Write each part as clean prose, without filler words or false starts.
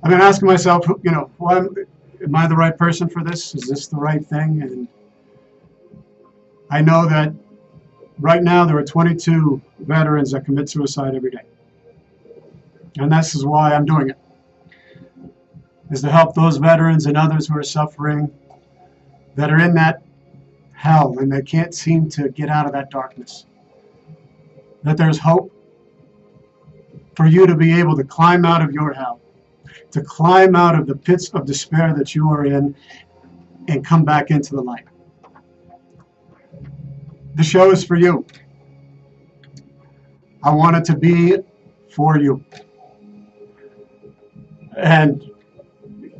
I've been asking myself, am I the right person for this? Is this the right thing? And I know that right now there are 22 veterans that commit suicide every day. And this is why I'm doing it, is to help those veterans and others who are suffering, that are in that hell and they can't seem to get out of that darkness. That there's hope for you to be able to climb out of your hell, to climb out of the pits of despair that you are in and come back into the light. The show is for you. I want it to be for you. And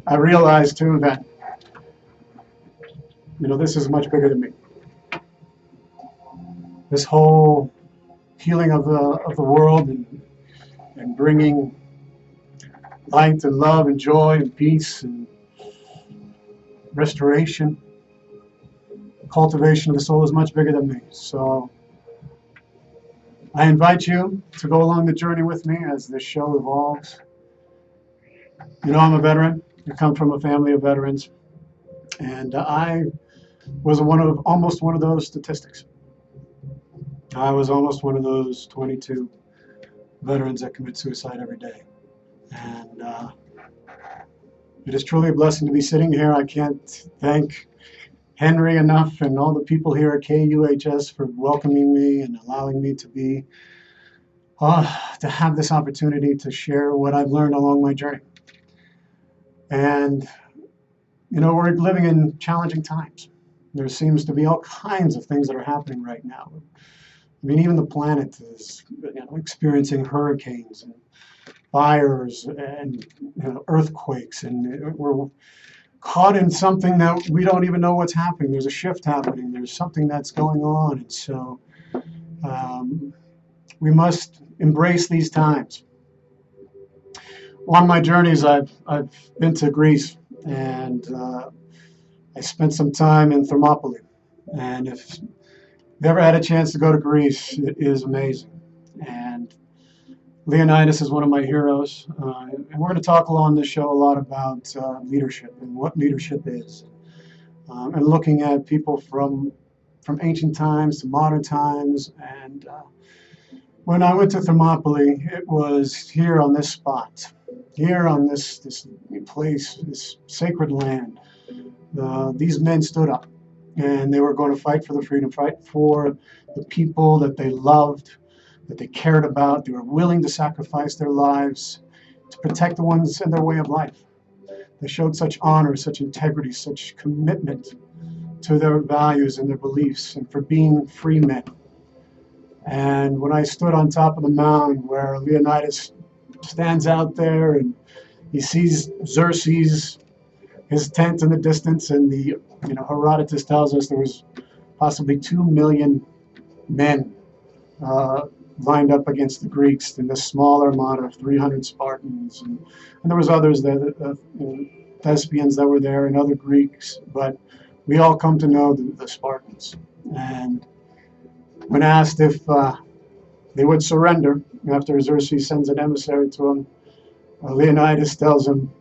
I realize too that, this is much bigger than me. This whole healing of the world and bringing light and love and joy and peace and restoration, cultivation of the soul is much bigger than me. So I invite you to go along the journey with me as this show evolves. I'm a veteran. I come from a family of veterans, and I was almost one of those statistics. I was almost one of those 22 veterans that commit suicide every day. And it is truly a blessing to be sitting here. I can't thank Henry enough and all the people here at KUHS for welcoming me and allowing me to have this opportunity to share what I've learned along my journey. And, we're living in challenging times. There seems to be all kinds of things that are happening right now. Even the planet is experiencing hurricanes and fires and earthquakes, and we're caught in something that we don't even know what's happening. There's a shift happening. There's something that's going on, and so we must embrace these times. On my journeys, I've been to Greece, and I spent some time in Thermopylae. And if you've ever had a chance to go to Greece, it is amazing. And Leonidas is one of my heroes. And we're going to talk along this show a lot about leadership and what leadership is. And looking at people from ancient times to modern times. And when I went to Thermopylae, it was here on this spot, here on this place, this sacred land. These men stood up, and they were going to fight for the freedom, fight for the people that they loved, that they cared about. They were willing to sacrifice their lives to protect the ones in their way of life. They showed such honor, such integrity, such commitment to their values and their beliefs, and for being free men. And when I stood on top of the mound where Leonidas stands out there and he sees Xerxes, his tent in the distance, and Herodotus tells us there was possibly 2 million men lined up against the Greeks in this small armada of 300 Spartans, and there was others there, Thespians that were there and other Greeks, but we all come to know the Spartans. And when asked if they would surrender after Xerxes sends an emissary to them, Leonidas tells them,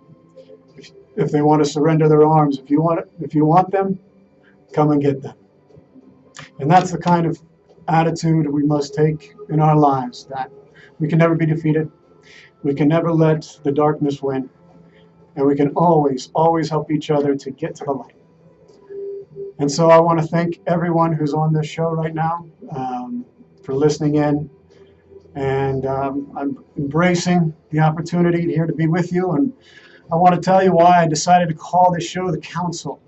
if they want to surrender their arms, if you want them, come and get them. And that's the kind of attitude we must take in our lives, that we can never be defeated, we can never let the darkness win, and we can always help each other to get to the light. And so I want to thank everyone who's on this show right now for listening in, and I'm embracing the opportunity here to be with you. And I want to tell you why I decided to call this show The Council.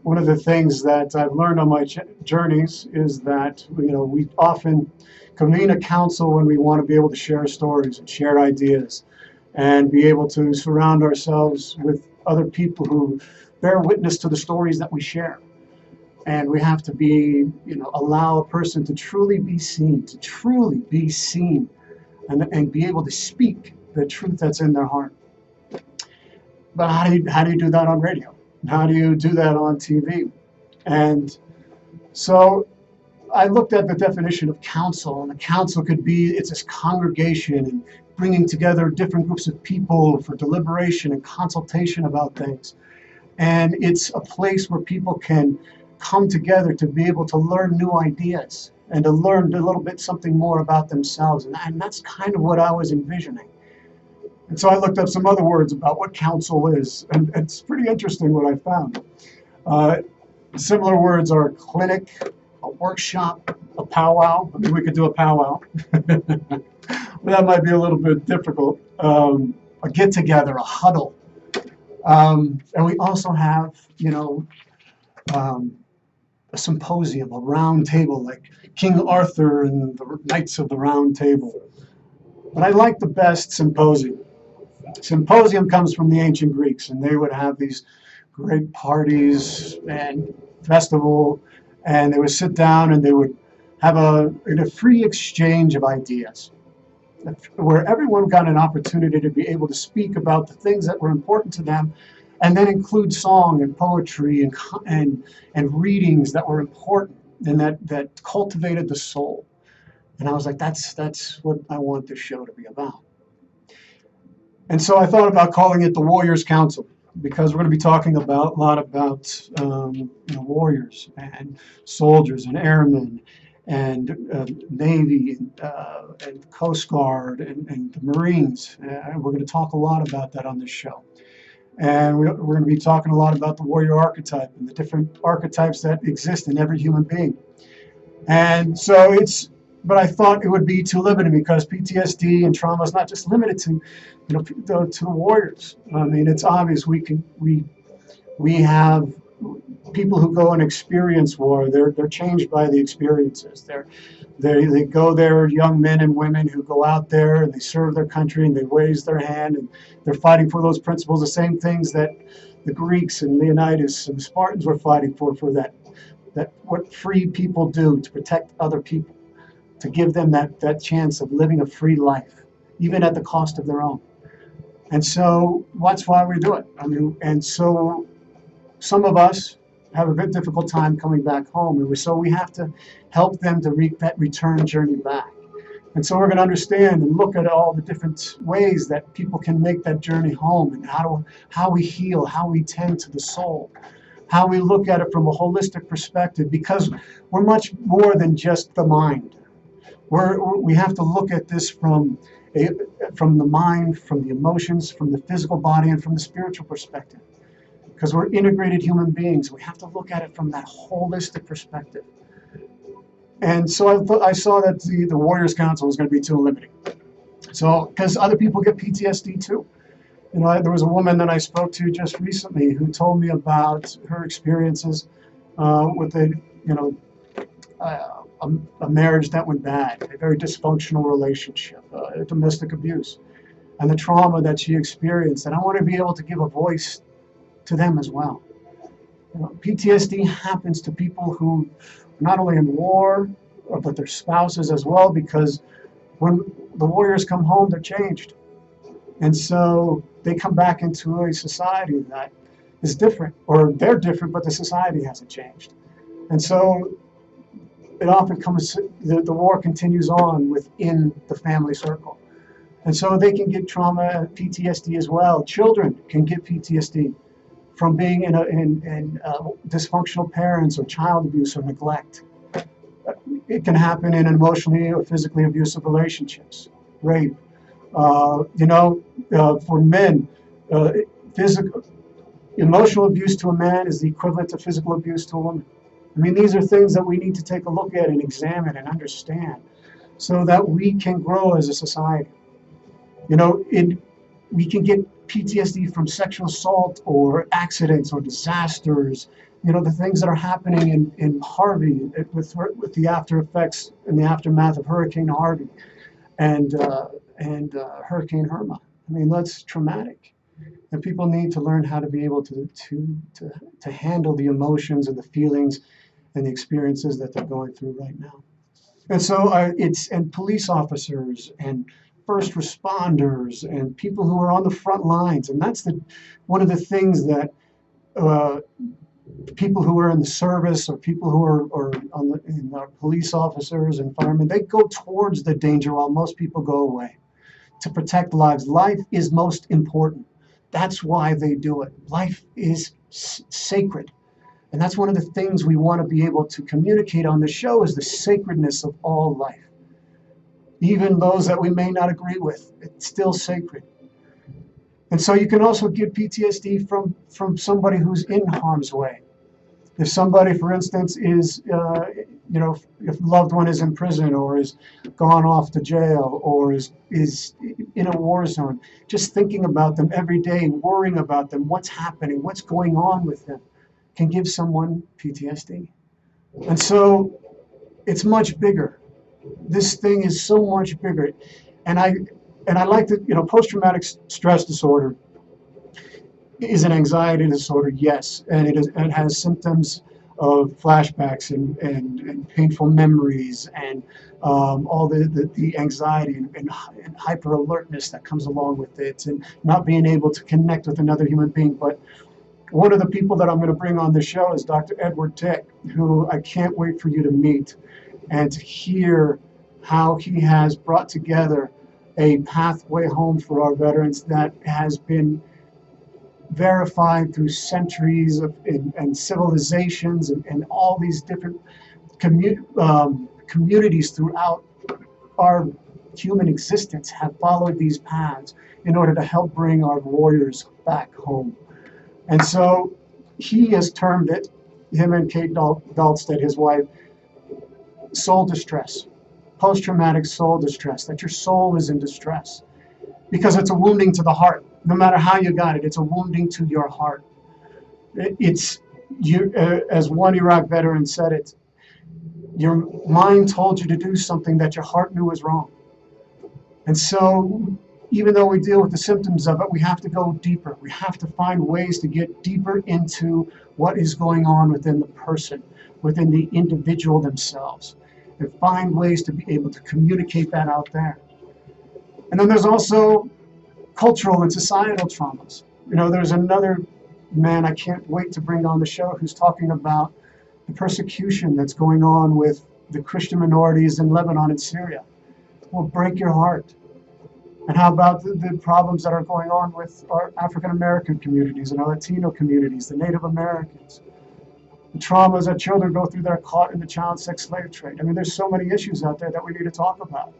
One of the things that I've learned on my journeys is that we often convene a council when we want to be able to share stories and share ideas and be able to surround ourselves with other people who bear witness to the stories that we share. And we have to allow a person to truly be seen, and be able to speak the truth that's in their heart. But how do you do that on radio? How do you do that on TV? And so I looked at the definition of council, and the council could be, it's this congregation and bringing together different groups of people for deliberation and consultation about things. And it's a place where people can come together to be able to learn new ideas and to learn a little bit something more about themselves. And that's kind of what I was envisioning. And so I looked up some other words about what council is, and it's pretty interesting what I found. Similar words are clinic, a workshop, a powwow. I mean, we could do a powwow. That might be a little bit difficult. A get-together, a huddle. And we also have, a symposium, a round table, like King Arthur and the Knights of the Round Table. But I like the best symposium. Symposium comes from the ancient Greeks, and they would have these great parties and festival, and they would sit down and they would have a free exchange of ideas, where everyone got an opportunity to be able to speak about the things that were important to them, and then include song and poetry and readings that were important and that cultivated the soul. And I was like, that's what I want this show to be about. And so I thought about calling it the Warriors Council, because we're going to be talking a lot about warriors and soldiers and airmen and Navy and Coast Guard and the Marines. And we're going to talk a lot about that on this show. And we're going to be talking a lot about the warrior archetype and the different archetypes that exist in every human being. And so but I thought it would be too limited, because PTSD and trauma is not just limited to, to the warriors. I mean, it's obvious we have people who go and experience war. They're changed by the experiences. They go there, young men and women who go out there and they serve their country and they raise their hand and they're fighting for those principles, the same things that the Greeks and Leonidas and Spartans were fighting for that what free people do to protect other people, to give them that chance of living a free life, even at the cost of their own. And so that's why we do it. I mean, and so some of us have a very difficult time coming back home, and so we have to help them to that return journey back. And so we're going to understand and look at all the different ways that people can make that journey home, and how we heal, how we tend to the soul, how we look at it from a holistic perspective, because we're much more than just the mind. We have to look at this from the mind, from the emotions, from the physical body, and from the spiritual perspective. Because we're integrated human beings. We have to look at it from that holistic perspective. And so I saw that the Warriors Council was going to be too limiting. So, because other people get PTSD too. There was a woman that I spoke to just recently who told me about her experiences with a marriage that went bad, a very dysfunctional relationship, domestic abuse, and the trauma that she experienced. And I want to be able to give a voice to them as well. PTSD happens to people who are not only in war, but their spouses as well, because when the warriors come home, they're changed. And so they come back into a society that is different, or they're different, but the society hasn't changed. And so it often comes, the war continues on within the family circle. And so they can get trauma, PTSD as well. Children can get PTSD from being in dysfunctional parents or child abuse or neglect. It can happen in emotionally or physically abusive relationships, rape. For men, emotional abuse to a man is the equivalent to physical abuse to a woman. I mean, these are things that we need to take a look at and examine and understand so that we can grow as a society. We can get PTSD from sexual assault or accidents or disasters, the things that are happening in Harvey with the after effects and the aftermath of Hurricane Harvey and Hurricane Irma. I mean, that's traumatic. And people need to learn how to be able to handle the emotions and the feelings and the experiences that they're going through right now. And so and police officers and first responders and people who are on the front lines. And that's one of the things that people who are in the service or people who are in our police officers and firemen, they go towards the danger while most people go away to protect lives. Life is most important. That's why they do it. Life is sacred. And that's one of the things we want to be able to communicate on the show is the sacredness of all life. Even those that we may not agree with, it's still sacred. And so you can also get PTSD from somebody who's in harm's way. If somebody, for instance, is, if a loved one is in prison or is gone off to jail or is in a war zone, just thinking about them every day, worrying about them, what's happening, what's going on with them, can give someone PTSD. And so it's much bigger. This thing is so much bigger. And I like to, post-traumatic stress disorder is an anxiety disorder, yes, and it has symptoms of flashbacks and painful memories and all the anxiety and hyper alertness that comes along with it, and not being able to connect with another human being. But one of the people that I'm going to bring on the show is Dr. Edward Tick, who I can't wait for you to meet and to hear how he has brought together a pathway home for our veterans that has been verified through centuries and civilizations and all these different communities throughout our human existence have followed these paths in order to help bring our warriors back home. And so he has termed it, him and Kate Dahlstedt, his wife, soul distress, post-traumatic soul distress, that your soul is in distress because it's a wounding to the heart. No matter how you got it, it's a wounding to your heart. It's you, as one Iraq veteran said it, your mind told you to do something that your heart knew was wrong. And so even though we deal with the symptoms of it, we have to go deeper. We have to find ways to get deeper into what is going on within the person, within the individual themselves, and find ways to be able to communicate that out there. And then there's also cultural and societal traumas. There's another man I can't wait to bring on the show who's talking about the persecution that's going on with the Christian minorities in Lebanon and Syria. It will break your heart. And how about the problems that are going on with our African American communities and our Latino communities, the Native Americans, the traumas that children go through that are caught in the child sex slave trade. I mean, there's so many issues out there that we need to talk about.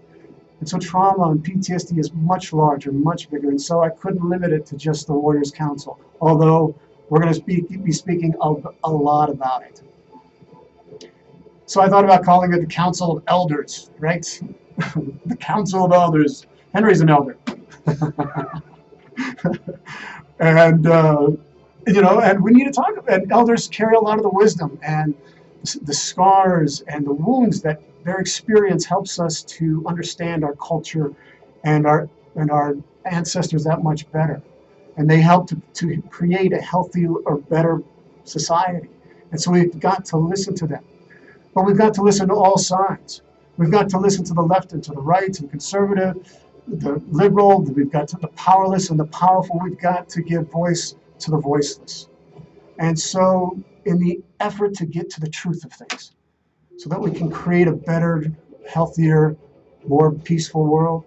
And so trauma and PTSD is much larger, much bigger. And so I couldn't limit it to just the Warriors Council, although we're going to be speaking a lot about it. So I thought about calling it the Council of Elders, right? The Council of Elders. Henry's an elder. And, and we need to talk about it. Elders carry a lot of the wisdom and the scars and the wounds that their experience helps us to understand our culture and our ancestors that much better. And they help to create a healthy or better society. And so we've got to listen to them. But we've got to listen to all sides. We've got to listen to the left and to the right, to the conservative, the liberal, we've got to the powerless and the powerful. We've got to give voice to the voiceless. And so in the effort to get to the truth of things, so that we can create a better, healthier, more peaceful world,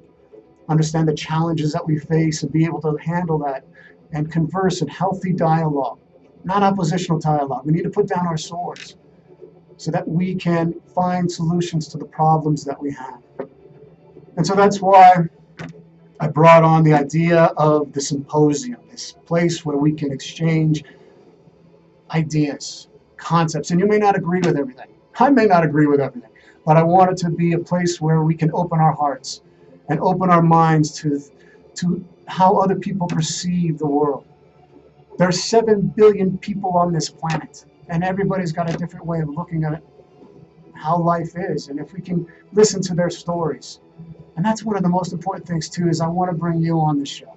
understand the challenges that we face and be able to handle that and converse in healthy dialogue, not oppositional dialogue. We need to put down our swords so that we can find solutions to the problems that we have. And so that's why I brought on the idea of the symposium, this place where we can exchange ideas, concepts. And you may not agree with everything. I may not agree with everything, but I want it to be a place where we can open our hearts and open our minds to how other people perceive the world. There are 7 billion people on this planet, and everybody's got a different way of looking at how life is. And if we can listen to their stories, and that's one of the most important things too, is I want to bring you on the show.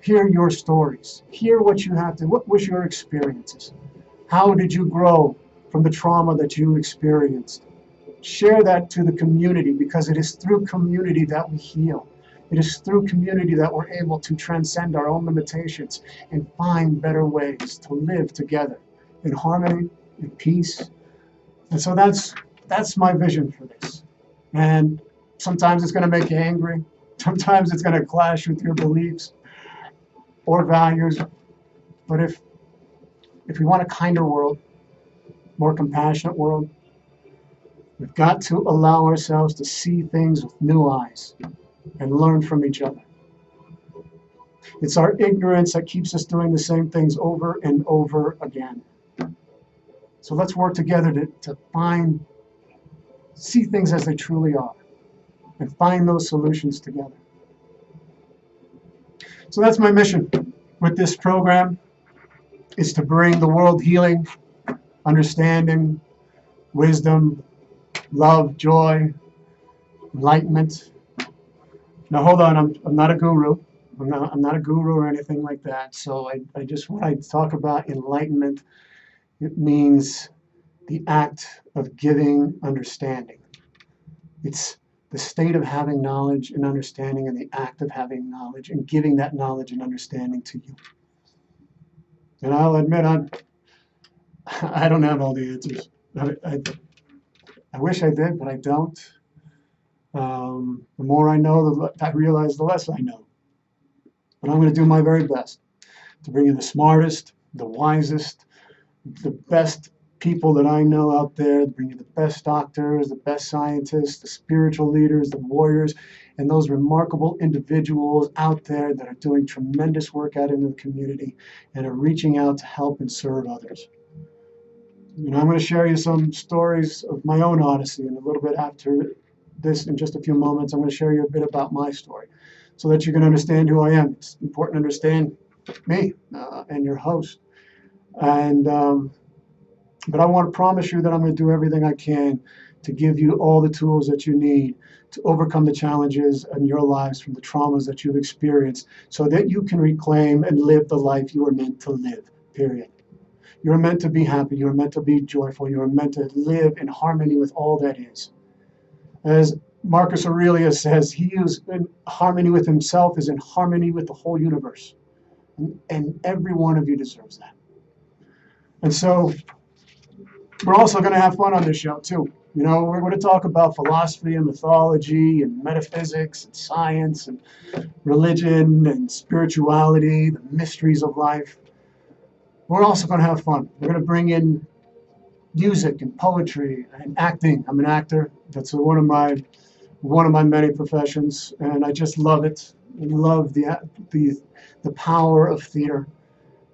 Hear your stories. Hear what you have to, what was your experiences? How did you grow from the trauma that you experienced? Share that to the community, because it is through community that we heal. It is through community that we're able to transcend our own limitations and find better ways to live together in harmony, in peace. And so that's my vision for this. And sometimes it's going to make you angry. Sometimes it's going to clash with your beliefs or values. But if we want a kinder world, more compassionate world, we've got to allow ourselves to see things with new eyes and learn from each other. It's our ignorance that keeps us doing the same things over and over again. So let's work together to see things as they truly are and find those solutions together. So that's my mission with this program, is to bring the world healing, understanding, wisdom, love, joy, enlightenment. Now hold on, I'm not a guru. I'm not a guru or anything like that. So I just, when I talk about enlightenment, it means the act of giving understanding. It's the state of having knowledge and understanding, and the act of having knowledge and giving that knowledge and understanding to you. And I'll admit, I don't have all the answers. I wish I did, but I don't. The more I know, I realize the less I know. But I'm going to do my very best to bring you the smartest, the wisest, the best people that I know out there, to bring you the best doctors, the best scientists, the spiritual leaders, the warriors, and those remarkable individuals out there that are doing tremendous work out in the community and are reaching out to help and serve others. You know, I'm going to share you some stories of my own odyssey, and a little bit after this, in just a few moments, I'm going to share you a bit about my story so that you can understand who I am. It's important to understand me and your host. And but I want to promise you that I'm going to do everything I can to give you all the tools that you need to overcome the challenges in your lives from the traumas that you've experienced, so that you can reclaim and live the life you are meant to live, period. You're meant to be happy. You're meant to be joyful. You're meant to live in harmony with all that is. As Marcus Aurelius says, he is in harmony with himself, is in harmony with the whole universe. And every one of you deserves that. And so we're also going to have fun on this show, too. You know, we're going to talk about philosophy and mythology and metaphysics and science and religion and spirituality, the mysteries of life. We're also going to have fun. We're going to bring in music and poetry and acting. I'm an actor. That's one of my many professions, and I just love it. I love the power of theater,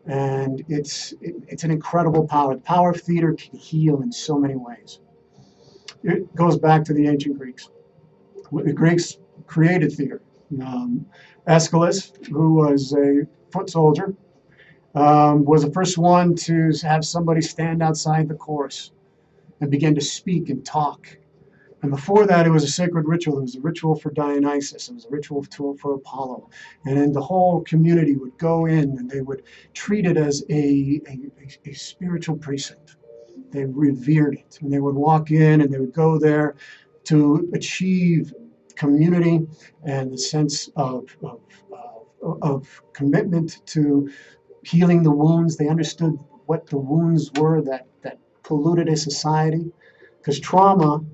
and it's an incredible power. The power of theater can heal in so many ways. It goes back to the ancient Greeks. The Greeks created theater. Aeschylus, who was a foot soldier, was the first one to have somebody stand outside the chorus and begin to speak and talk. And before that, it was a sacred ritual. It was a ritual for Dionysus. It was a ritual for Apollo. And then the whole community would go in and they would treat it as a spiritual precinct. They revered it. And they would walk in and they would go there to achieve community and the sense of commitment to healing the wounds. They understood what the wounds were that polluted a society. Because trauma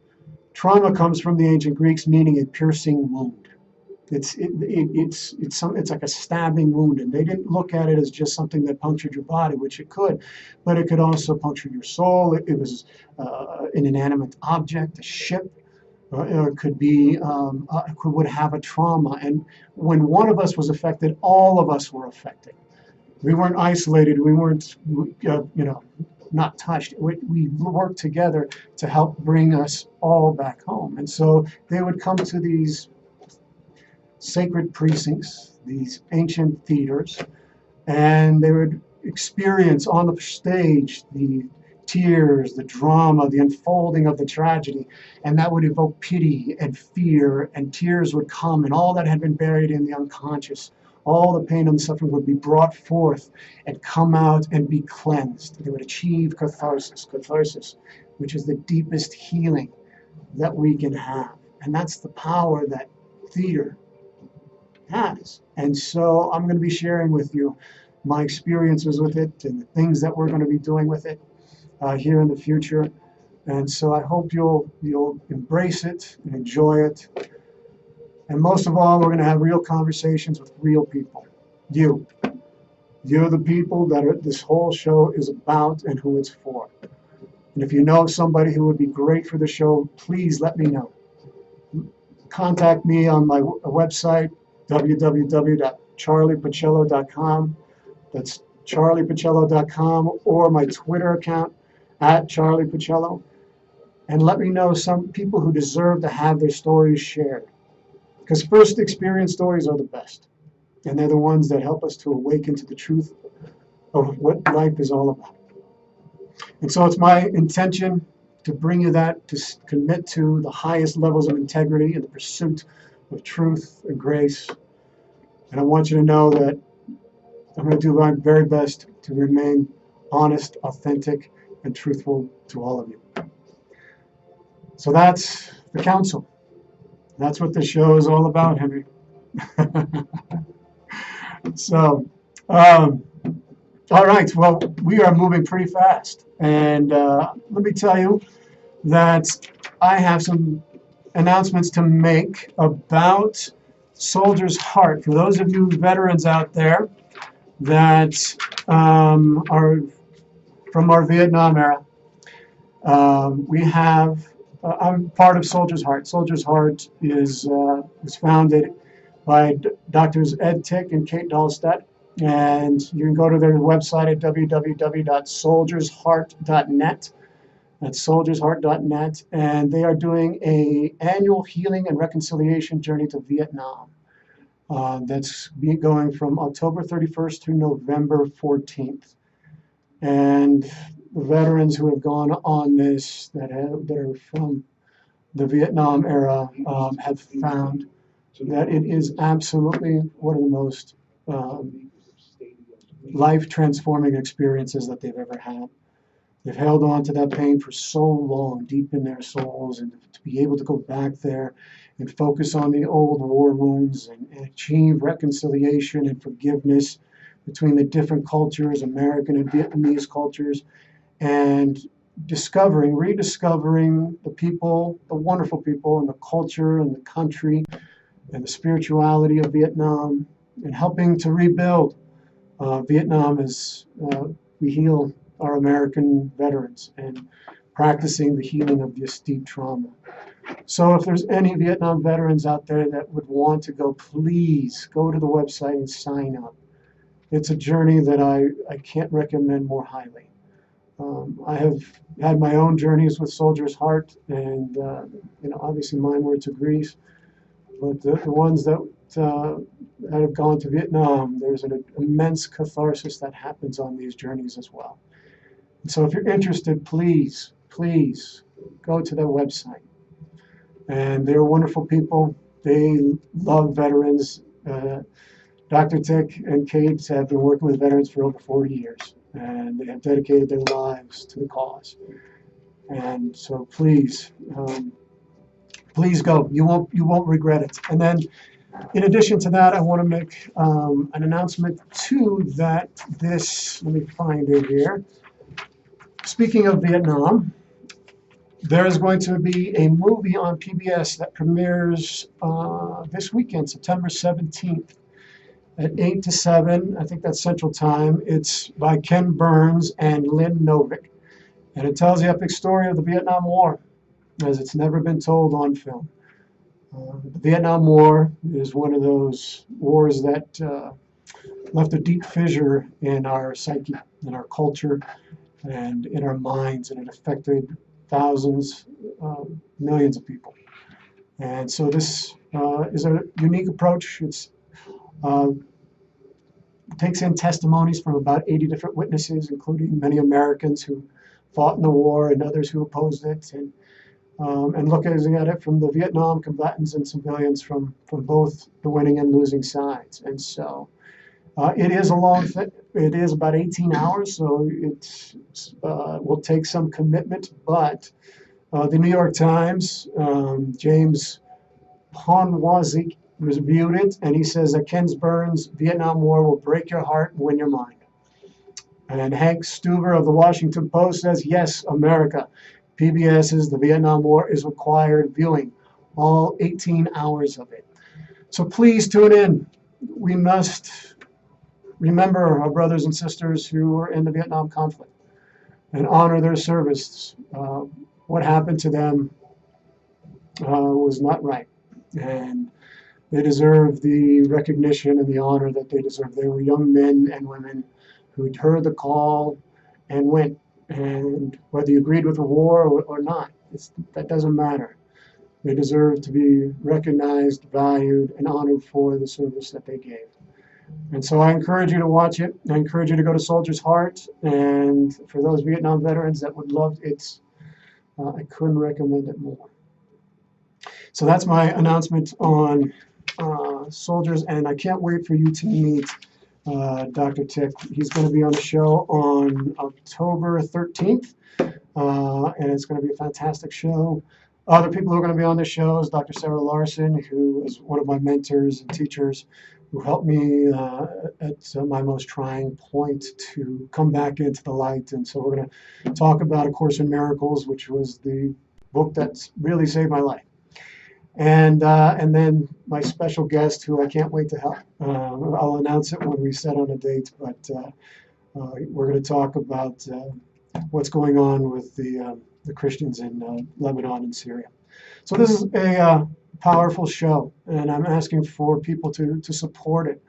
comes from the ancient Greeks, meaning a piercing wound. It's like a stabbing wound, and they didn't look at it as just something that punctured your body, which it could, but it could also puncture your soul. It was an inanimate object, a ship. It could be would have a trauma, and when one of us was affected, all of us were affected. We weren't isolated. We weren't, not touched. We worked together to help bring us all back home. And so they would come to these sacred precincts, these ancient theaters, and they would experience on the stage the tears, the drama, the unfolding of the tragedy, and that would evoke pity and fear, and tears would come, and all that had been buried in the unconscious, all the pain and suffering would be brought forth and come out and be cleansed. They would achieve catharsis, which is the deepest healing that we can have. And that's the power that theater has. And so I'm going to be sharing with you my experiences with it and the things that we're going to be doing with it here in the future. And so I hope you'll embrace it and enjoy it. And most of all, we're going to have real conversations with real people. You're the people that this whole show is about and who it's for. And if you know somebody who would be great for the show, please let me know. Contact me on my website, www.charliepacello.com. That's charliepacello.com, or my Twitter account, @charliepacello. And let me know some people who deserve to have their stories shared. Because first experience stories are the best. And they're the ones that help us to awaken to the truth of what life is all about. And so it's my intention to bring you that, to commit to the highest levels of integrity in the pursuit of truth and grace. And I want you to know that I'm going to do my very best to remain honest, authentic, and truthful to all of you. So that's the council. That's what the show is all about, Henry. So, all right, well, we are moving pretty fast. And let me tell you that I have some announcements to make about Soldier's Heart. For those of you veterans out there that are from our Vietnam era, we have, I'm part of Soldier's Heart. Soldier's Heart was founded by Drs. Ed Tick and Kate Dahlstedt. And you can go to their website at www.soldiersheart.net. That's soldiersheart.net. And they are doing an annual healing and reconciliation journey to Vietnam. That's going from October 31st through November 14th. And the veterans who have gone on this, that are from the Vietnam era, have found that it is absolutely one of the most life-transforming experiences that they've ever had. They've held on to that pain for so long, deep in their souls, and to be able to go back there and focus on the old war wounds and achieve reconciliation and forgiveness between the different cultures, American and Vietnamese cultures, and rediscovering the people, the wonderful people, and the culture and the country and the spirituality of Vietnam, and helping to rebuild Vietnam as we heal our American veterans and practicing the healing of this deep trauma. So if there's any Vietnam veterans out there that would want to go, please go to the website and sign up. It's a journey that I can't recommend more highly. I have had my own journeys with Soldier's Heart, and obviously mine were to Greece, but the ones that have gone to Vietnam, there's an immense catharsis that happens on these journeys as well. And so if you're interested, please go to their website. And they're wonderful people. They love veterans. Dr. Tick and Kate have been working with veterans for over 40 years, and they have dedicated their lives to the cause. And so please go. You won't regret it. And then, in addition to that, I want to make an announcement too that this, let me find it here. Speaking of Vietnam, there is going to be a movie on PBS that premieres this weekend, September 17th at 8 to 7. I think that's Central Time. It's by Ken Burns and Lynn Novick. And it tells the epic story of the Vietnam War, as it's never been told on film. The Vietnam War is one of those wars that left a deep fissure in our psyche, in our culture, and in our minds, and it affected thousands, millions of people. And so this is a unique approach. It takes in testimonies from about 80 different witnesses, including many Americans who fought in the war and others who opposed it, and looking at it from the Vietnam combatants and civilians from both the winning and losing sides. And so it is a long thing. It is about 18 hours, so it will take some commitment. But the New York Times, James Ponwazic reviewed it, and he says that Ken Burns' Vietnam War will break your heart and win your mind. And Hank Stuver of the Washington Post says, yes, America, PBS's The Vietnam War is required viewing, all 18 hours of it. So please tune in. We must remember our brothers and sisters who were in the Vietnam conflict and honor their service. What happened to them was not right. And they deserve the recognition and the honor that they deserve. They were young men and women who heard the call and went. And whether you agreed with the war or not, that doesn't matter. They deserve to be recognized, valued, and honored for the service that they gave. And so I encourage you to watch it. I encourage you to go to Soldier's Heart. And for those Vietnam veterans that would love it, I couldn't recommend it more. So that's my announcement on soldiers, and I can't wait for you to meet Dr. Tick. He's going to be on the show on October 13th, and it's going to be a fantastic show. Other people who are going to be on the show is Dr. Sarah Larson, who is one of my mentors and teachers who helped me at my most trying point to come back into the light. And so we're going to talk about A Course in Miracles, which was the book that's really saved my life. And then my special guest, who I can't wait to help. I'll announce it when we set on a date, but we're going to talk about what's going on with the Christians in Lebanon and Syria. So this is a powerful show, and I'm asking for people to support it,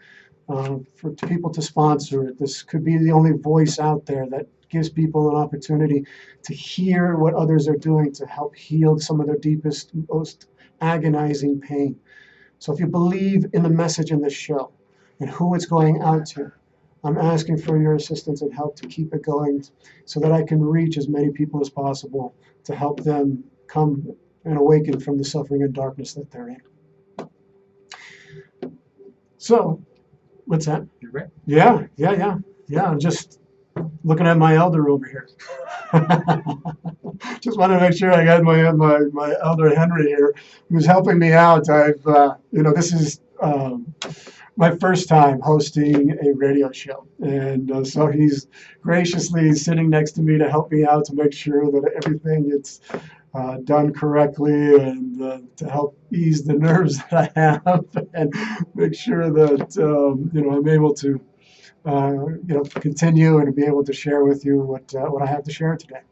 for people to sponsor it. This could be the only voice out there that gives people an opportunity to hear what others are doing to help heal some of their deepest, most agonizing pain. So if you believe in the message in this show and who it's going out to, I'm asking for your assistance and help to keep it going so that I can reach as many people as possible to help them come and awaken from the suffering and darkness that they're in. So, what's that? You're right. Yeah. I'm just looking at my elder over here. Just wanted to make sure I got my elder Henry here, who's helping me out. This is my first time hosting a radio show, and so he's graciously sitting next to me to help me out to make sure that everything gets done correctly, and to help ease the nerves that I have, and make sure that I'm able to continue and be able to share with you what I have to share today.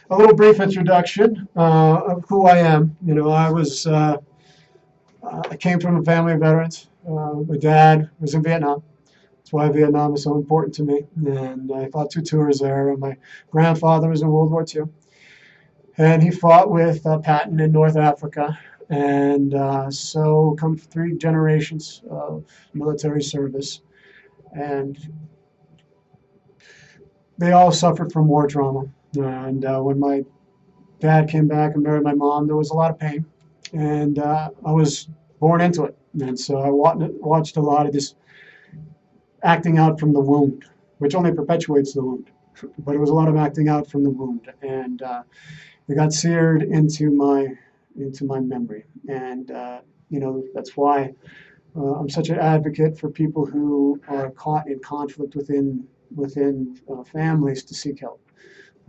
A little brief introduction of who I am. I came from a family of veterans. My dad was in Vietnam. That's why Vietnam is so important to me. And I fought 2 tours there. And my grandfather was in World War II. And he fought with Patton in North Africa. And so come 3 generations of military service. And they all suffered from war trauma. And when my dad came back and married my mom, there was a lot of pain. And I was born into it. And so I watched a lot of this acting out from the wound, which only perpetuates the wound. But it was a lot of acting out from the wound. And it got seared into my memory. And, that's why I'm such an advocate for people who are caught in conflict within families to seek help.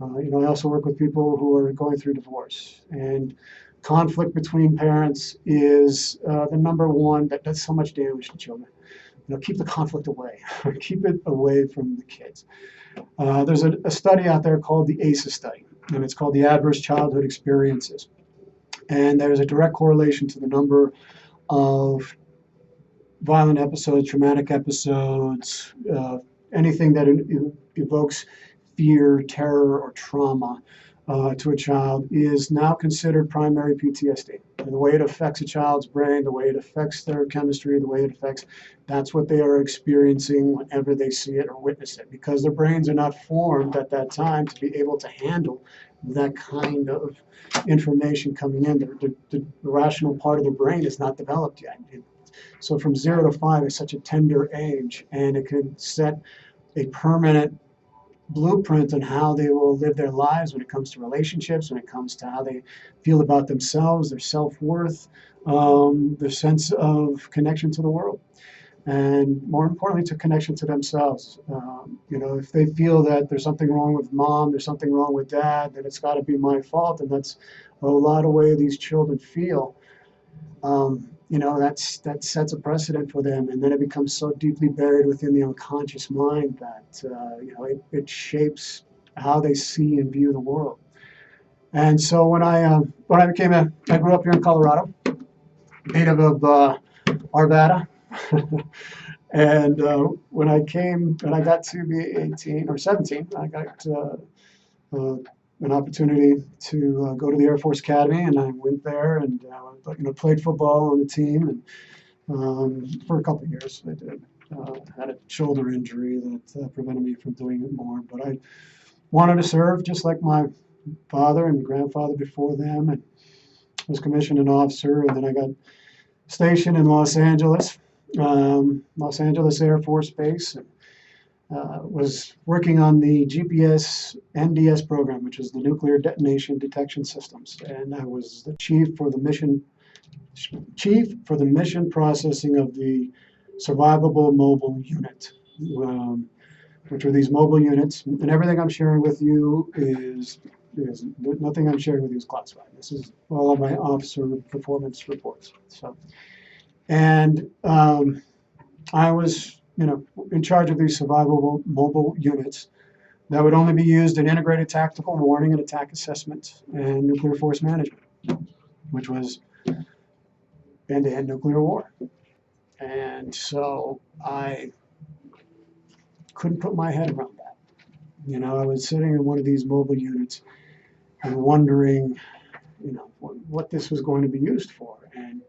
I also work with people who are going through divorce. And conflict between parents is the number one that does so much damage to children. Keep the conflict away. Keep it away from the kids. There's a study out there called the ACEs study, and it's called the Adverse Childhood Experiences. And there's a direct correlation to the number of violent episodes, traumatic episodes, anything that evokes fear, terror, or trauma to a child is now considered primary PTSD. And the way it affects a child's brain, the way it affects their chemistry, the way it affects, that's what they are experiencing whenever they see it or witness it, because their brains are not formed at that time to be able to handle that kind of information coming in. The rational part of the brain is not developed yet. So from 0 to 5 is such a tender age, and it can set a permanent blueprint on how they will live their lives when it comes to relationships, when it comes to how they feel about themselves, their self-worth, their sense of connection to the world, and more importantly, to connection to themselves. If they feel that there's something wrong with mom, there's something wrong with dad, then it's got to be my fault, and that's a lot of way these children feel. That sets a precedent for them, and then it becomes so deeply buried within the unconscious mind that it shapes how they see and view the world. And so I grew up here in Colorado, native of Arvada, and when I got to be 18 or 17, I got uh, an opportunity to go to the Air Force Academy, and I went there and played football on the team, and for a couple of years I did. Had a shoulder injury that prevented me from doing it more, but I wanted to serve just like my father and grandfather before them, and was commissioned an officer, and then I got stationed in Los Angeles Air Force Base, and was working on the GPS NDS program, which is the Nuclear Detonation Detection Systems, and I was the chief for the mission processing of the Survivable Mobile Unit, which are these mobile units. And everything I'm sharing with you is nothing I'm sharing with you is classified. This is all of my officer performance reports. So, and I was, in charge of these survivable mobile units that would only be used in integrated tactical warning and attack assessment and nuclear force management, which was end-to-end nuclear war. And so I couldn't put my head around that. I was sitting in one of these mobile units and wondering, what this was going to be used for. And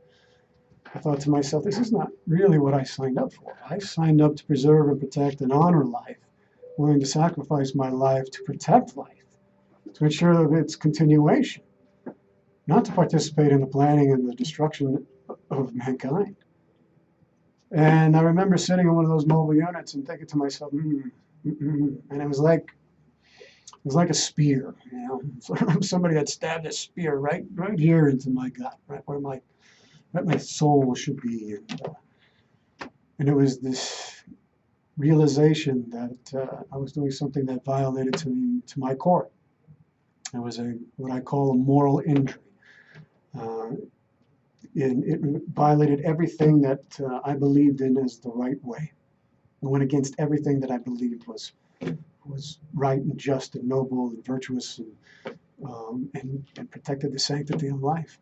I thought to myself, this is not really what I signed up for. I signed up to preserve and protect and honor life, willing to sacrifice my life to protect life, to ensure its continuation, not to participate in the planning and the destruction of mankind. And I remember sitting in one of those mobile units and thinking to myself, and it was like a spear, Somebody had stabbed a spear right here into my gut, right where my soul should be, and it was this realization that I was doing something that violated to my core. It was what I call a moral injury. It violated everything that I believed in as the right way. It went against everything that I believed was right and just and noble and virtuous and protected the sanctity of life.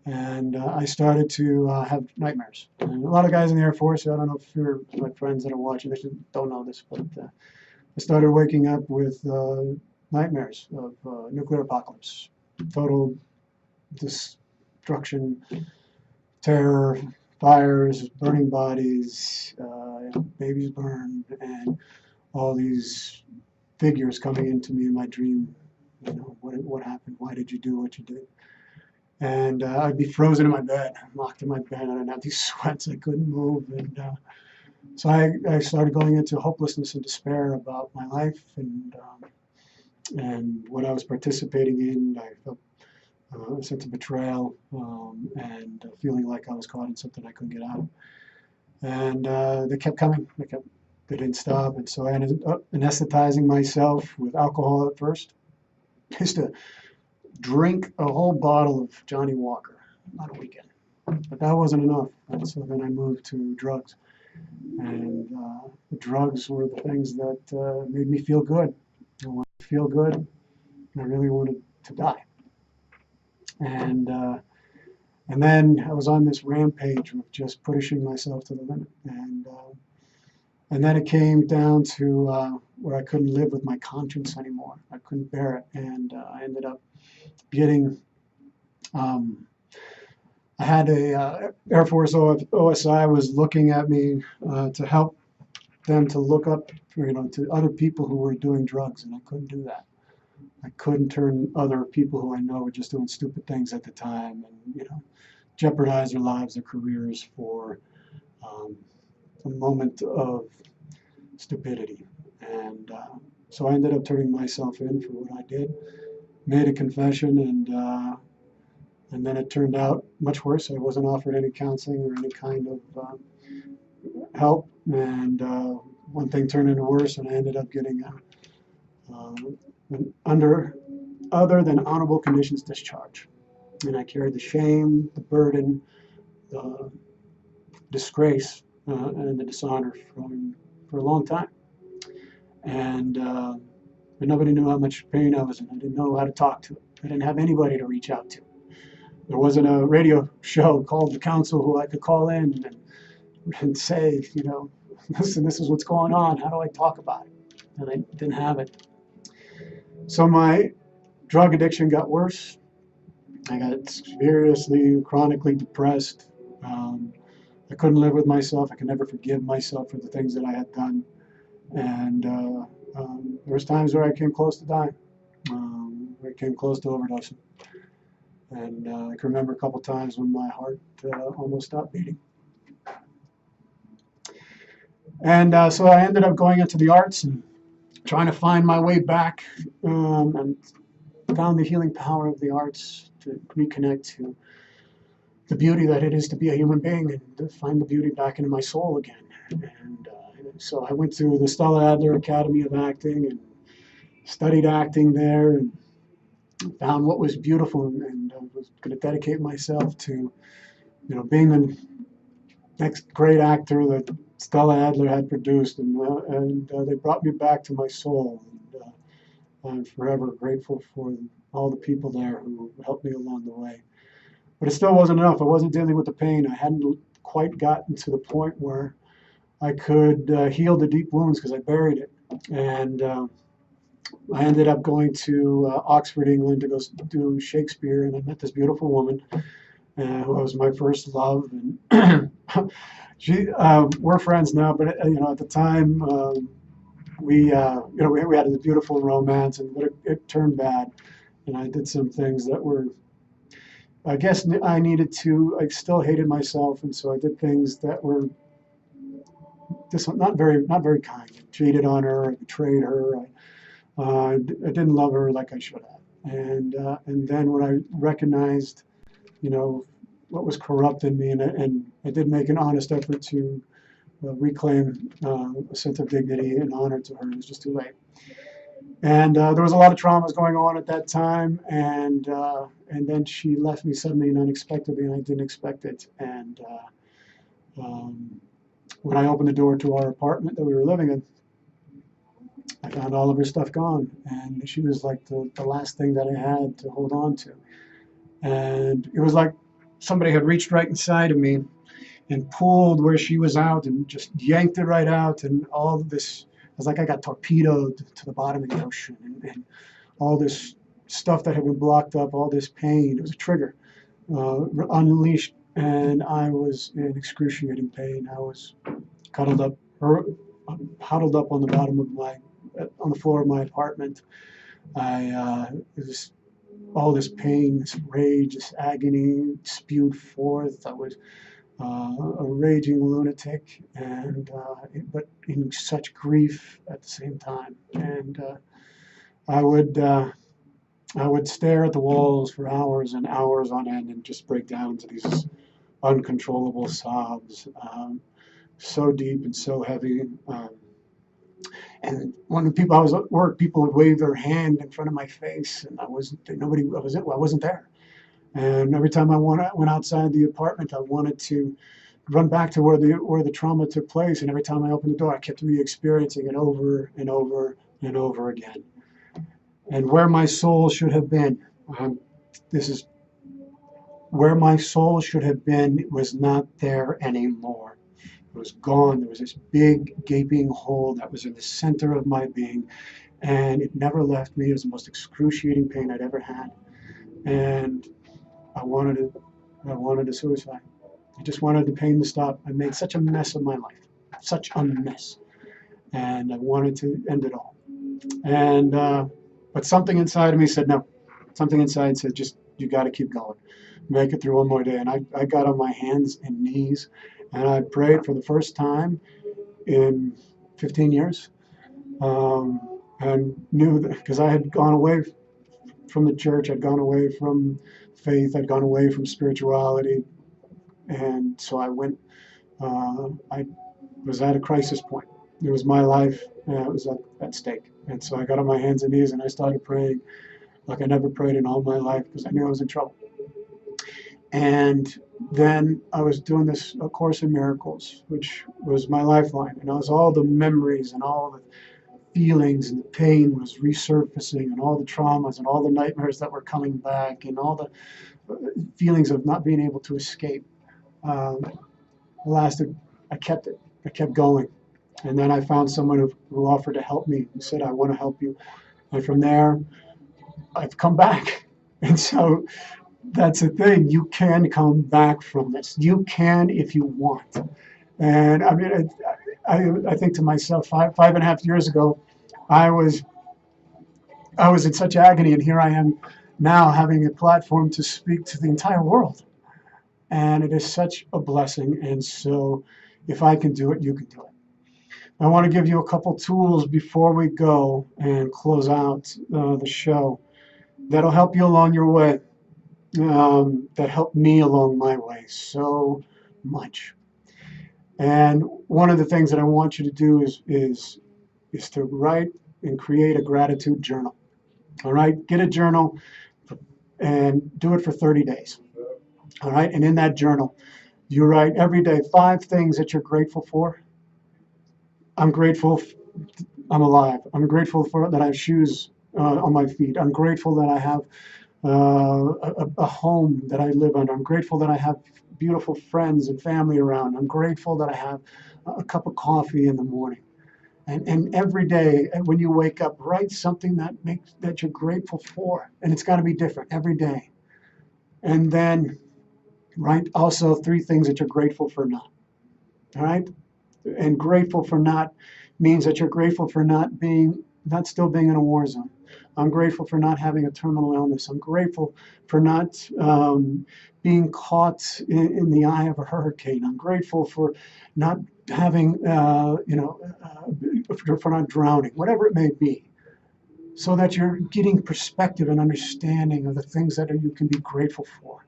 And I started to have nightmares. And a lot of guys in the Air Force, I don't know if you're my friends that are watching this don't know this, but I started waking up with nightmares of nuclear apocalypse, total destruction, terror, fires, burning bodies, babies burned, and all these figures coming into me in my dream. What happened? Why did you do what you did? And I'd be frozen in my bed, locked in my bed, and I'd have these sweats. I couldn't move. And so I started going into hopelessness and despair about my life and what I was participating in. I felt a sense of betrayal and feeling like I was caught in something I couldn't get out of. And they kept coming. They didn't stop. And so I ended up anesthetizing myself with alcohol at first. I used to drink a whole bottle of Johnny Walker on a weekend. But that wasn't enough. And so then I moved to drugs. And the drugs were the things that made me feel good. I wanted to feel good, and I really wanted to die. And then I was on this rampage of just pushing myself to the limit. And then it came down to where I couldn't live with my conscience anymore. I couldn't bear it. And I ended up getting, I had a Air Force OSI was looking at me to help them to look up, to other people who were doing drugs, and I couldn't do that. I couldn't turn other people who I know were just doing stupid things at the time and, jeopardize their lives, their careers for a moment of stupidity. And So I ended up turning myself in for what I did, made a confession, and then it turned out much worse. I wasn't offered any counseling or any kind of help, and one thing turned into worse, and I ended up getting an other than honorable conditions discharge. And I carried the shame, the burden, the disgrace, and the dishonor for a long time. And but nobody knew how much pain I was in. I didn't know how to talk to it. I didn't have anybody to reach out to. There wasn't a radio show called The Council who I could call in and say, listen, this is what's going on. How do I talk about it? And I didn't have it. So my drug addiction got worse. I got seriously, chronically depressed. I couldn't live with myself. I could never forgive myself for the things that I had done. And there was times where I came close to dying. I came close to overdosing. And I can remember a couple times when my heart almost stopped beating. And so I ended up going into the arts and trying to find my way back, and found the healing power of the arts to reconnect to the beauty that it is to be a human being and to find the beauty back into my soul again. And so I went to the Stella Adler Academy of Acting and studied acting there and found what was beautiful, and was going to dedicate myself to, being the next great actor that Stella Adler had produced, and they brought me back to my soul. And I'm forever grateful for all the people there who helped me along the way. But it still wasn't enough. I wasn't dealing with the pain. I hadn't quite gotten to the point where I could heal the deep wounds because I buried it. And I ended up going to Oxford, England to go do Shakespeare, and I met this beautiful woman who was my first love. And we're friends now, but at the time we had a beautiful romance, but it turned bad, and I did some things that were, I guess I still hated myself, and so I did things that were just not very kind. I cheated on her, I betrayed her, I didn't love her like I should have. And then when I recognized, what was corrupt in me, and I did make an honest effort to reclaim a sense of dignity and honor to her, it was just too late. And there was a lot of traumas going on at that time, and then she left me suddenly and unexpectedly, and I didn't expect it. And when I opened the door to our apartment that we were living in, I found all of her stuff gone, and she was like the last thing that I had to hold on to. And it was like somebody had reached right inside of me and pulled where she was out and just yanked it right out, and all of this, it was like I got torpedoed to the bottom of the ocean, and all this stuff that had been blocked up, all this pain, it was a trigger, unleashed, and I was in excruciating pain. I was huddled up on the bottom of on the floor of my apartment. It was all this pain, this rage, this agony spewed forth. I was a raging lunatic, but in such grief at the same time. And I would stare at the walls for hours and hours on end and just break down into these uncontrollable sobs, so deep and so heavy. And when the people I was at work, people would wave their hand in front of my face, and I wasn't there. And every time I went outside the apartment, I wanted to run back to where the trauma took place. And every time I opened the door, I kept re-experiencing it over and over and over again. And where my soul should have been, this is where my soul should have been, was not there anymore. It was gone. There was this big gaping hole that was in the center of my being, and it never left me. It was the most excruciating pain I'd ever had, and I wanted to suicide. I just wanted the pain to stop. I made such a mess of my life, such a mess, and I wanted to end it all. And but something inside of me said no. Something inside said, just, you got to keep going, make it through one more day. And I got on my hands and knees, and I prayed for the first time in 15 years. and knew that because I had gone away from the church, I'd gone away from faith, I'd gone away from spirituality, and so I was at a crisis point. It was my life, and it was at stake. And so I got on my hands and knees and I started praying like I never prayed in all my life because I knew I was in trouble. And then I was doing this A Course in Miracles, which was my lifeline. And it was all the memories and all the feelings, and the pain was resurfacing, and all the traumas and all the nightmares that were coming back, and all the feelings of not being able to escape. Um, lasted, I kept it. I kept going. And then I found someone who offered to help me, who said, I want to help you. And from there, I've come back. And so that's the thing. You can come back from this. You can if you want. And I mean, I think to myself, five and a half years ago, I was in such agony, and here I am now having a platform to speak to the entire world. And it is such a blessing. And so if I can do it, you can do it. I want to give you a couple tools before we go and close out the show that'll help you along your way, that helped me along my way so much. And one of the things that I want you to do is to write and create a gratitude journal. All right, get a journal and do it for 30 days. All right, and in that journal, you write every day 5 things that you're grateful for. I'm grateful I'm alive. I'm grateful for that I have shoes on my feet. I'm grateful that I have a home that I live in. I'm grateful that I have beautiful friends and family around. I'm grateful that I have a cup of coffee in the morning. And every day when you wake up, write something that you're grateful for. And it's got to be different every day. And then write also 3 things that you're grateful for not. All right? And grateful for not means that you're grateful for not still being in a war zone. I'm grateful for not having a terminal illness. I'm grateful for not being caught in the eye of a hurricane. I'm grateful for not having, for not drowning, whatever it may be, so that you're getting perspective and understanding of the things that you can be grateful for.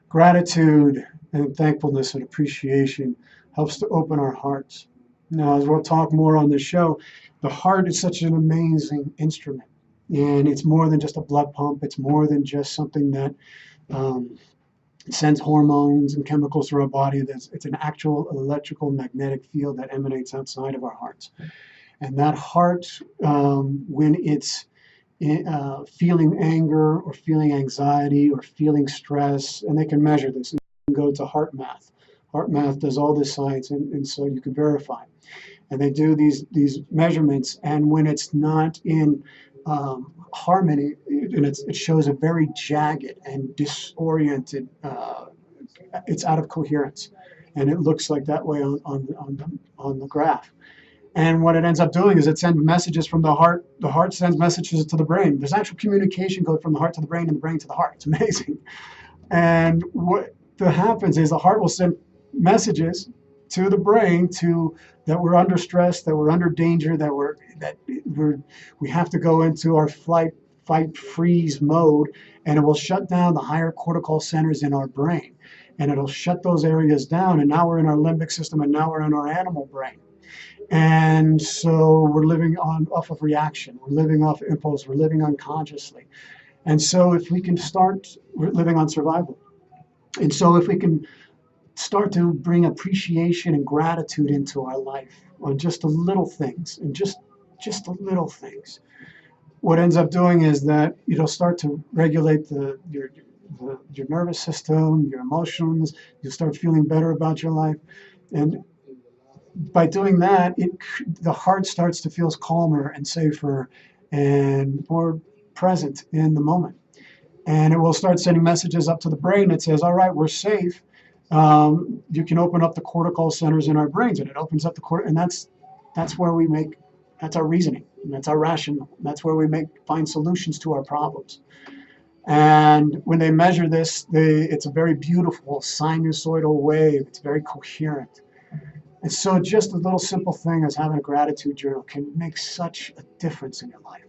Gratitude and thankfulness and appreciation helps to open our hearts. Now, as we'll talk more on this show, the heart is such an amazing instrument. And it's more than just a blood pump. It's more than just something that sends hormones and chemicals through our body. It's an actual electrical magnetic field that emanates outside of our hearts. And that heart, when it's feeling anger or feeling anxiety or feeling stress, and they can measure this. You can go to Heart Math. Heart Math does all this science, and so you can verify. And they do these measurements, and when it's not in harmony, and it shows a very jagged and disoriented, it's out of coherence. And it looks like that way on the graph. And what it ends up doing is it sends messages from the heart. The heart sends messages to the brain. There's actual communication going from the heart to the brain and the brain to the heart. It's amazing. And what happens is the heart will send messages to the brain that we're under stress, that we're under danger, that we have to go into our fight, freeze mode, and it will shut down the higher cortical centers in our brain. And it'll shut those areas down. And now we're in our limbic system, and now we're in our animal brain. And so we're living off of reaction. We're living off impulse. We're living unconsciously. And so if we can we're living on survival. And so if we can start to bring appreciation and gratitude into our life on just the little things, and just the little things, what ends up doing is that it'll start to regulate your nervous system, your emotions. You'll start feeling better about your life. And by doing that, the heart starts to feel calmer and safer and more present in the moment. And it will start sending messages up to the brain that says, all right, we're safe. You can open up the cortical centers in our brains, and it opens up and that's where that's our reasoning, and that's our rational. That's where we find solutions to our problems. And when they measure this, it's a very beautiful sinusoidal wave. It's very coherent. And so just a little simple thing as having a gratitude journal can make such a difference in your life.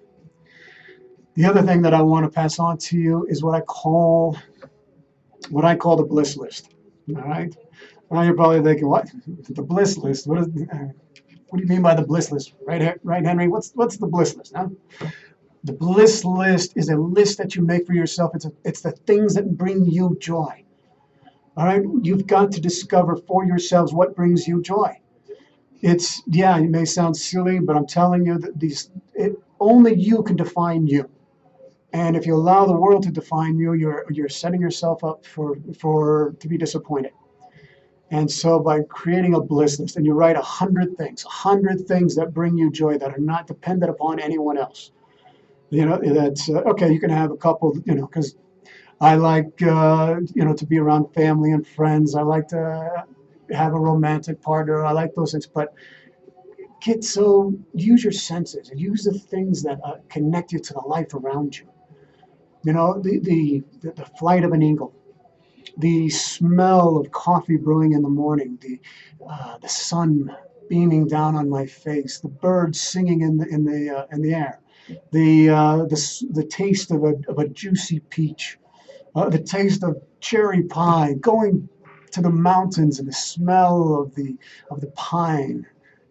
The other thing that I want to pass on to you is what I call the bliss list. All right. Now you're probably thinking, what? The bliss list? What do you mean by the bliss list? Right, Henry? What's the bliss list? Huh? The bliss list is a list that you make for yourself. It's the things that bring you joy. All right. You've got to discover for yourselves what brings you joy. Yeah, it may sound silly, but I'm telling you that only you can define you. And if you allow the world to define you, you're setting yourself up to be disappointed. And so by creating a bliss list, and you write 100 things that bring you joy that are not dependent upon anyone else. That's okay. You can have a couple, because I like, to be around family and friends. I like to have a romantic partner. I like those things, but use your senses and use the things that connect you to the life around you. The flight of an eagle, the smell of coffee brewing in the morning, the sun beaming down on my face, the birds singing in the air, the taste of a juicy peach, the taste of cherry pie, going to the mountains and the smell of the pine.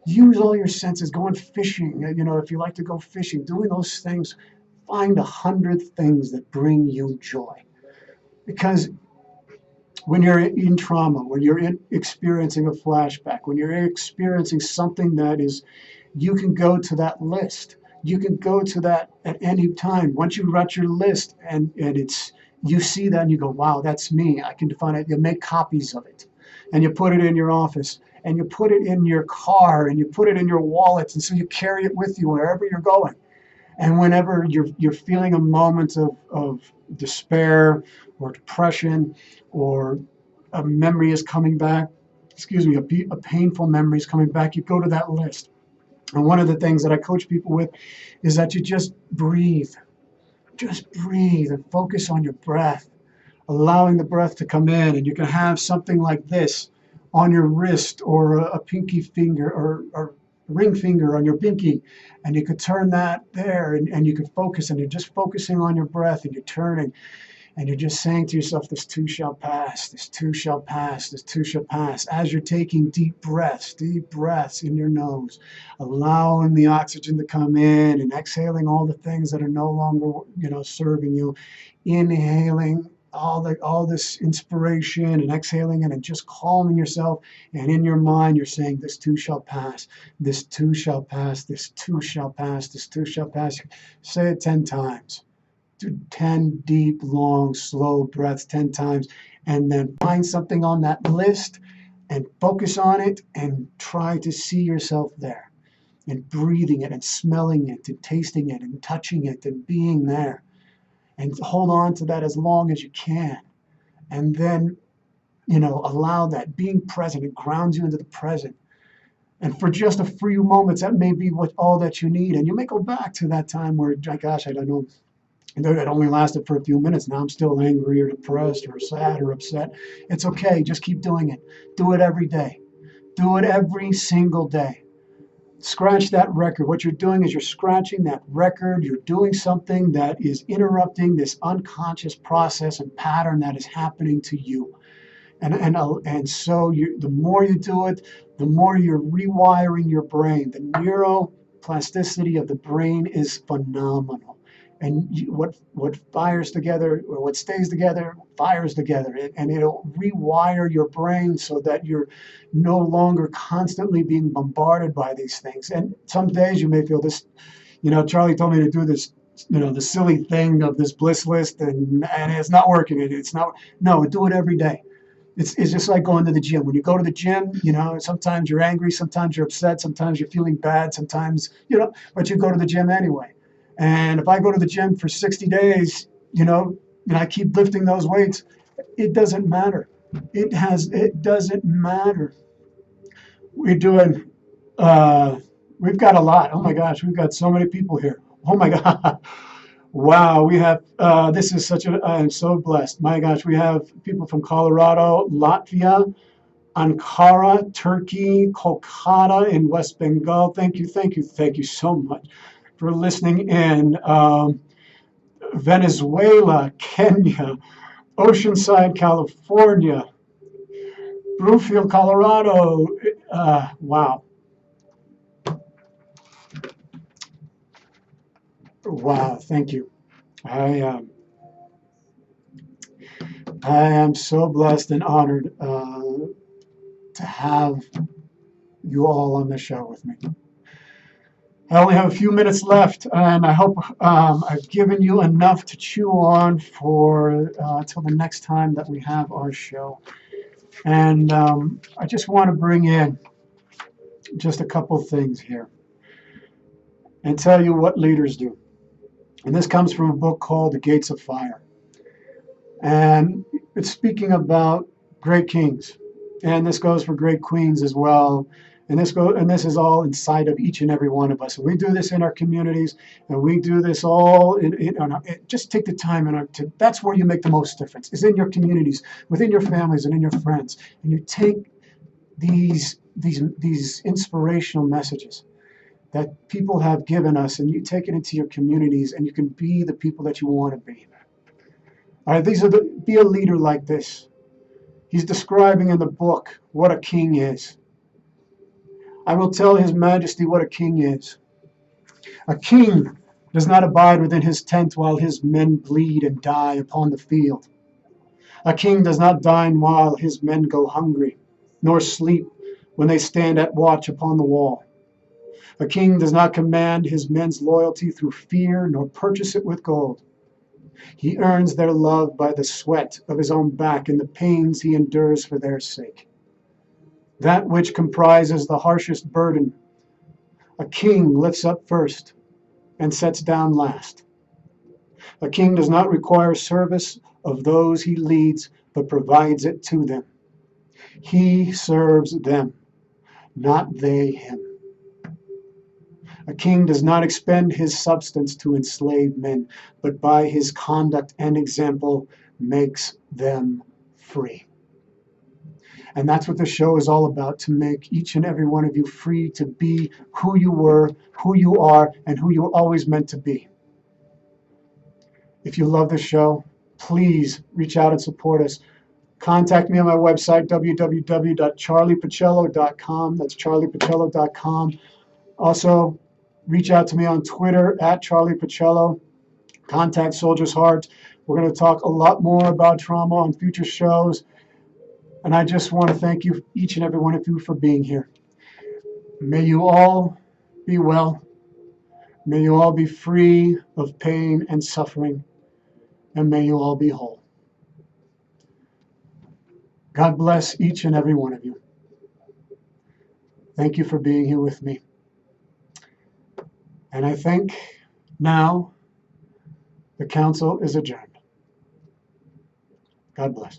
Use all your senses. Going fishing. If you like to go fishing, doing those things. Find 100 things that bring you joy. Because when you're in trauma, when you're experiencing a flashback, when you're experiencing something you can go to that list. You can go to that at any time. Once you write your list and you see that and you go, wow, that's me. I can define it. You make copies of it and you put it in your office and you put it in your car and you put it in your wallet. And so you carry it with you wherever you're going. And whenever you're feeling a moment of despair or depression, or a memory is coming back, a painful memory is coming back, you go to that list. And one of the things that I coach people with is that you just breathe. Just breathe and focus on your breath, allowing the breath to come in. And you can have something like this on your wrist, or a pinky finger, or ring finger on your pinky, and you could turn that there, and you could focus, and you're just focusing on your breath, and you're turning, and you're just saying to yourself, this too shall pass, this too shall pass, this too shall pass, as you're taking deep breaths in your nose, allowing the oxygen to come in and exhaling all the things that are no longer, serving you, inhaling all this inspiration and exhaling it and just calming yourself. And in your mind, you're saying, this too shall pass, this too shall pass, this too shall pass, this too shall pass. Say it 10 times. Do 10 deep, long, slow breaths 10 times. And then find something on that list and focus on it and try to see yourself there and breathing it and smelling it and tasting it and touching it and being there. And hold on to that as long as you can. And then, allow that. Being present, it grounds you into the present. And for just a few moments, that may be all that you need. And you may go back to that time where, gosh, I don't know, it only lasted for a few minutes. Now I'm still angry or depressed or sad or upset. It's okay. Just keep doing it. Do it every day. Do it every single day. Scratch that record. What you're doing is you're scratching that record. You're doing something that is interrupting this unconscious process and pattern that is happening to you. And so the more you do it, the more you're rewiring your brain. The neuroplasticity of the brain is phenomenal. And what fires together, or what stays together, fires together. And it'll rewire your brain so that you're no longer constantly being bombarded by these things. And some days you may feel this, Charlie told me to do this, the silly thing of this bliss list, and it's not working. No, do it every day. It's just like going to the gym. When you go to the gym, sometimes you're angry, sometimes you're upset, sometimes you're feeling bad, sometimes, but you go to the gym anyway. And if I go to the gym for 60 days, and I keep lifting those weights, it doesn't matter. It doesn't matter. We're doing, we've got a lot. Oh my gosh, we've got so many people here. Oh my God. Wow, we have, this is I am so blessed. My gosh, we have people from Colorado, Latvia, Ankara, Turkey, Kolkata in West Bengal. Thank you so much for listening in. Venezuela, Kenya, Oceanside, California, Broomfield, Colorado. Wow. Wow, thank you. I, um, I am so blessed and honored to have you all on the show with me. I only have a few minutes left, and I hope I've given you enough to chew on for till the next time that we have our show. And I just want to bring in just a couple things here and tell you what leaders do. And this comes from a book called The Gates of Fire. And it's speaking about great kings. And this goes for great queens as well. And this is all inside of each and every one of us. And we do this in our communities, and we do this all just take the time that's where you make the most difference. Is in your communities, within your families, and in your friends. And you take these inspirational messages that people have given us, and you take it into your communities, and you can be the people that you want to be. All right, be a leader like this. He's describing in the book what a king is. I will tell His Majesty what a king is. A king does not abide within his tent while his men bleed and die upon the field. A king does not dine while his men go hungry, nor sleep when they stand at watch upon the wall. A king does not command his men's loyalty through fear, nor purchase it with gold. He earns their love by the sweat of his own back and the pains he endures for their sake. That which comprises the harshest burden, a king lifts up first and sets down last. A king does not require service of those he leads, but provides it to them. He serves them, not they him. A king does not expend his substance to enslave men, but by his conduct and example makes them free. And that's what the show is all about, to make each and every one of you free to be who you were, who you are, and who you were always meant to be. If you love the show, please reach out and support us. Contact me on my website, www.charliepacello.com. That's charliepacello.com. Also, reach out to me on Twitter @CharliePacello. Contact Soldier's Heart. We're going to talk a lot more about trauma on future shows. And I just want to thank you, each and every one of you, for being here. May you all be well. May you all be free of pain and suffering. And may you all be whole. God bless each and every one of you. Thank you for being here with me. And I think now the council is adjourned. God bless.